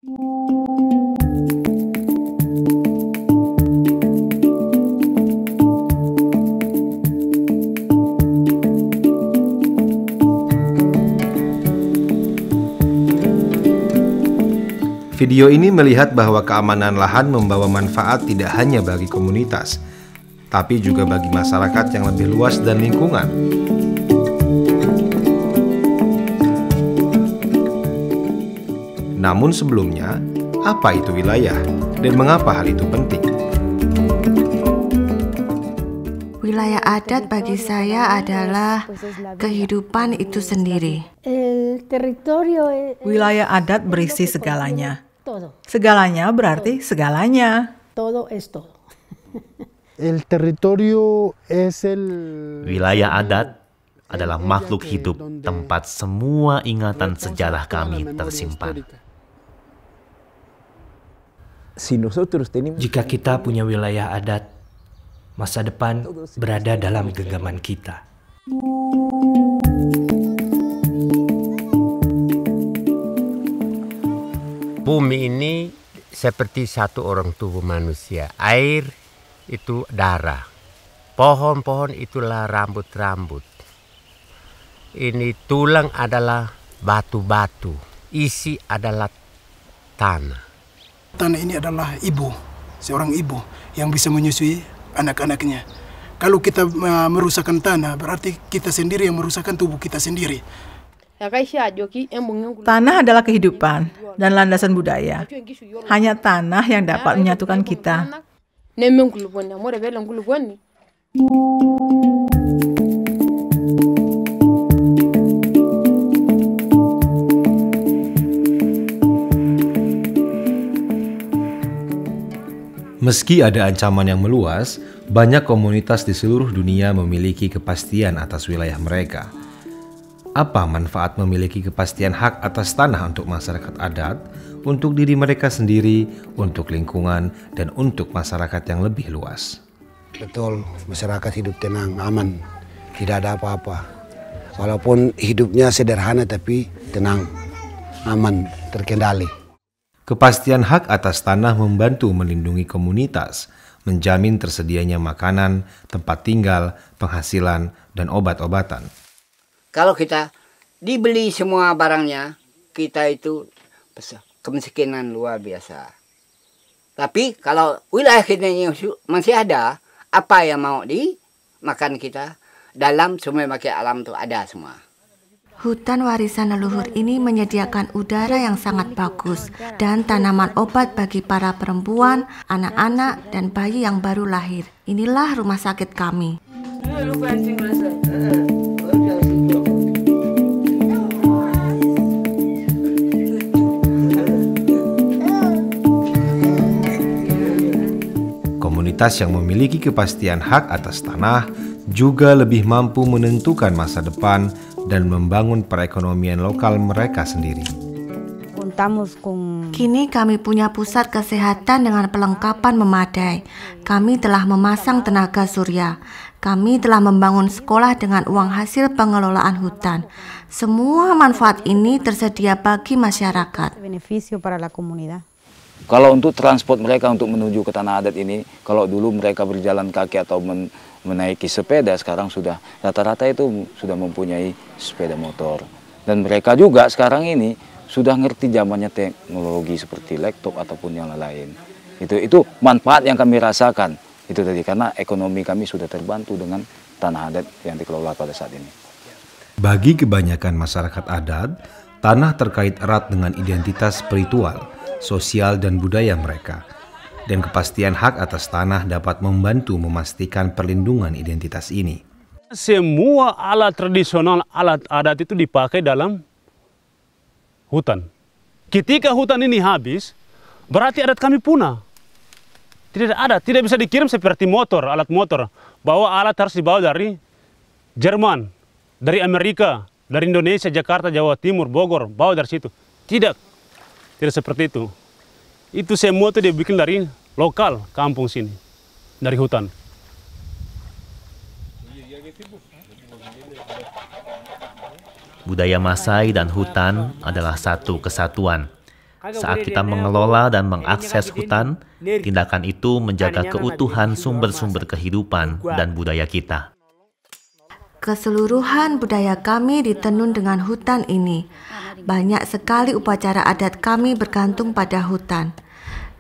Video ini melihat bahwa keamanan lahan membawa manfaat tidak hanya bagi komunitas, tapi juga bagi masyarakat yang lebih luas dan lingkungan. Namun sebelumnya, apa itu wilayah dan mengapa hal itu penting? Wilayah adat bagi saya adalah kehidupan itu sendiri. Wilayah adat berisi segalanya. Segalanya berarti segalanya. Wilayah adat adalah makhluk hidup tempat semua ingatan sejarah kami tersimpan. Jika kita punya wilayah adat, masa depan berada dalam genggaman kita. Bumi ini seperti satu orang tubuh manusia. Air itu darah. Pohon-pohon itulah rambut-rambut. Ini tulang adalah batu-batu. Isi adalah tanah. Tanah ini adalah ibu, seorang ibu yang bisa menyusui anak-anaknya. Kalau kita merusakkan tanah, berarti kita sendiri yang merusakkan tubuh kita sendiri. Tanah adalah kehidupan dan landasan budaya. Hanya tanah yang dapat menyatukan kita. Meski ada ancaman yang meluas, banyak komunitas di seluruh dunia memiliki kepastian atas wilayah mereka. Apa manfaat memiliki kepastian hak atas tanah untuk masyarakat adat, untuk diri mereka sendiri, untuk lingkungan, dan untuk masyarakat yang lebih luas? Betul, masyarakat hidup tenang, aman, tidak ada apa-apa. Walaupun hidupnya sederhana tapi tenang, aman, terkendali. Kepastian hak atas tanah membantu melindungi komunitas, menjamin tersedianya makanan, tempat tinggal, penghasilan, dan obat-obatan. Kalau kita dibeli semua barangnya, kita itu kemiskinan luar biasa. Tapi kalau wilayah kita ini masih ada, apa yang mau dimakan kita, dalam sumber daya alam itu ada semua. Hutan warisan leluhur ini menyediakan udara yang sangat bagus dan tanaman obat bagi para perempuan, anak-anak, dan bayi yang baru lahir. Inilah rumah sakit kami. Komunitas yang memiliki kepastian hak atas tanah juga lebih mampu menentukan masa depan dan membangun perekonomian lokal mereka sendiri. Kini kami punya pusat kesehatan dengan perlengkapan memadai. Kami telah memasang tenaga surya. Kami telah membangun sekolah dengan uang hasil pengelolaan hutan. Semua manfaat ini tersedia bagi masyarakat. Kalau untuk transport mereka untuk menuju ke tanah adat ini, kalau dulu mereka berjalan kaki atau menaiki sepeda, sekarang sudah rata-rata itu sudah mempunyai sepeda motor. Dan mereka juga sekarang ini sudah ngerti zamannya teknologi seperti laptop ataupun yang lain. Itu manfaat yang kami rasakan. Itu tadi karena ekonomi kami sudah terbantu dengan tanah adat yang dikelola pada saat ini. Bagi kebanyakan masyarakat adat, tanah terkait erat dengan identitas spiritual, sosial, dan budaya mereka. Dan kepastian hak atas tanah dapat membantu memastikan perlindungan identitas ini. Semua alat tradisional, alat adat itu dipakai dalam hutan. Ketika hutan ini habis, berarti adat kami punah. Tidak ada, tidak bisa dikirim seperti motor, alat motor. Bahwa alat harus dibawa dari Jerman, dari Amerika, dari Indonesia, Jakarta, Jawa Timur, Bogor, bawa dari situ. Tidak seperti itu. Itu semua itu dibikin dari lokal kampung sini, dari hutan. Budaya Masai dan hutan adalah satu kesatuan. Saat kita mengelola dan mengakses hutan, tindakan itu menjaga keutuhan sumber-sumber kehidupan dan budaya kita. Keseluruhan budaya kami ditenun dengan hutan ini. Banyak sekali upacara adat kami bergantung pada hutan.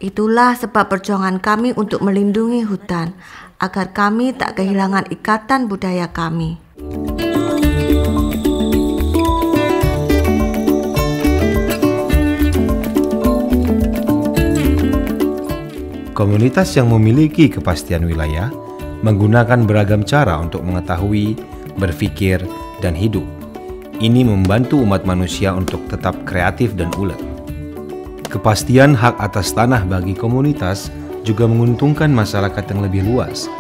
Itulah sebab perjuangan kami untuk melindungi hutan, agar kami tak kehilangan ikatan budaya kami. Komunitas yang memiliki kepastian wilayah menggunakan beragam cara untuk mengetahui, berpikir, dan hidup. Ini membantu umat manusia untuk tetap kreatif dan ulet. Kepastian hak atas tanah bagi komunitas juga menguntungkan masyarakat yang lebih luas.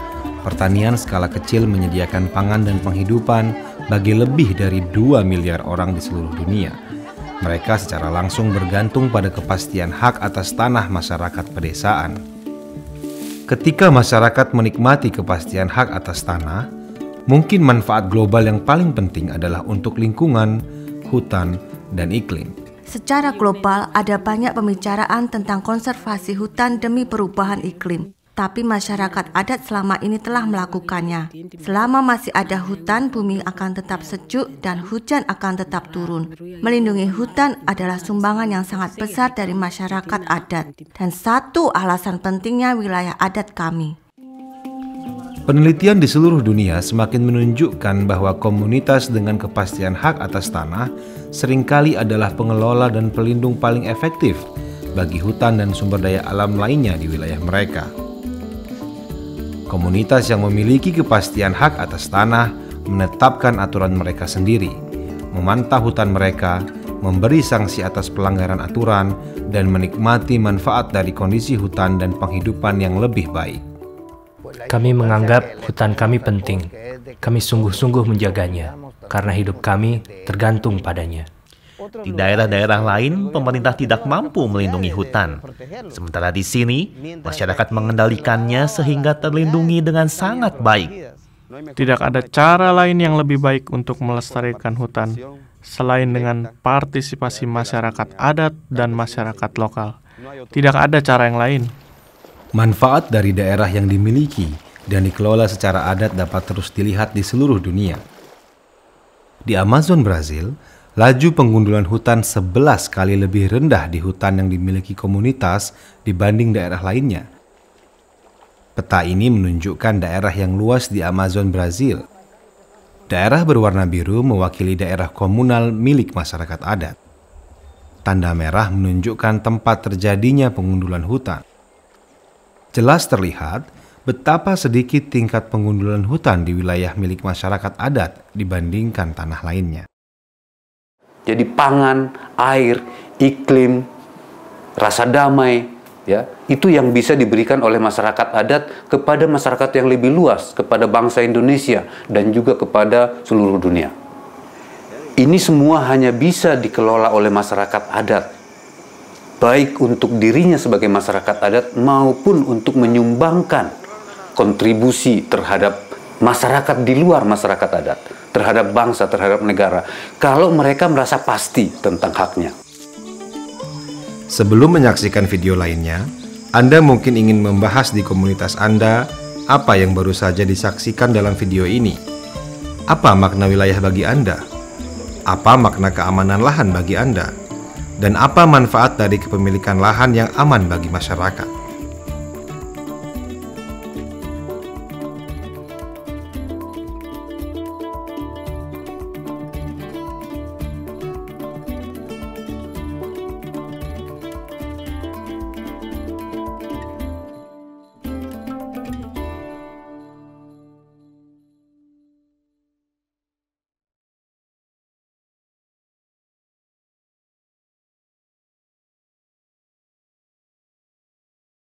Pertanian skala kecil menyediakan pangan dan penghidupan bagi lebih dari 2 miliar orang di seluruh dunia. Mereka secara langsung bergantung pada kepastian hak atas tanah masyarakat pedesaan. Ketika masyarakat menikmati kepastian hak atas tanah, mungkin manfaat global yang paling penting adalah untuk lingkungan, hutan, dan iklim. Secara global, ada banyak pembicaraan tentang konservasi hutan demi perubahan iklim. Tapi masyarakat adat selama ini telah melakukannya. Selama masih ada hutan, bumi akan tetap sejuk dan hujan akan tetap turun. Melindungi hutan adalah sumbangan yang sangat besar dari masyarakat adat. Dan satu alasan pentingnya wilayah adat kami. Penelitian di seluruh dunia semakin menunjukkan bahwa komunitas dengan kepastian hak atas tanah seringkali adalah pengelola dan pelindung paling efektif bagi hutan dan sumber daya alam lainnya di wilayah mereka. Komunitas yang memiliki kepastian hak atas tanah menetapkan aturan mereka sendiri, memantau hutan mereka, memberi sanksi atas pelanggaran aturan, dan menikmati manfaat dari kondisi hutan dan penghidupan yang lebih baik. Kami menganggap hutan kami penting. Kami sungguh-sungguh menjaganya, karena hidup kami tergantung padanya. Di daerah-daerah lain, pemerintah tidak mampu melindungi hutan. Sementara di sini, masyarakat mengendalikannya sehingga terlindungi dengan sangat baik. Tidak ada cara lain yang lebih baik untuk melestarikan hutan, selain dengan partisipasi masyarakat adat dan masyarakat lokal. Tidak ada cara yang lain. Manfaat dari daerah yang dimiliki dan dikelola secara adat dapat terus dilihat di seluruh dunia. Di Amazon, Brazil, laju pengundulan hutan 11 kali lebih rendah di hutan yang dimiliki komunitas dibanding daerah lainnya. Peta ini menunjukkan daerah yang luas di Amazon, Brazil. Daerah berwarna biru mewakili daerah komunal milik masyarakat adat. Tanda merah menunjukkan tempat terjadinya pengundulan hutan. Jelas terlihat betapa sedikit tingkat pengundulan hutan di wilayah milik masyarakat adat dibandingkan tanah lainnya. Jadi pangan, air, iklim, rasa damai, ya, itu yang bisa diberikan oleh masyarakat adat kepada masyarakat yang lebih luas, kepada bangsa Indonesia dan juga kepada seluruh dunia. Ini semua hanya bisa dikelola oleh masyarakat adat, baik untuk dirinya sebagai masyarakat adat maupun untuk menyumbangkan kontribusi terhadap masyarakat di luar masyarakat adat, terhadap bangsa, terhadap negara, kalau mereka merasa pasti tentang haknya. Sebelum menyaksikan video lainnya, Anda mungkin ingin membahas di komunitas Anda apa yang baru saja disaksikan dalam video ini. Apa makna wilayah bagi Anda? Apa makna keamanan lahan bagi Anda? Dan apa manfaat dari kepemilikan lahan yang aman bagi masyarakat?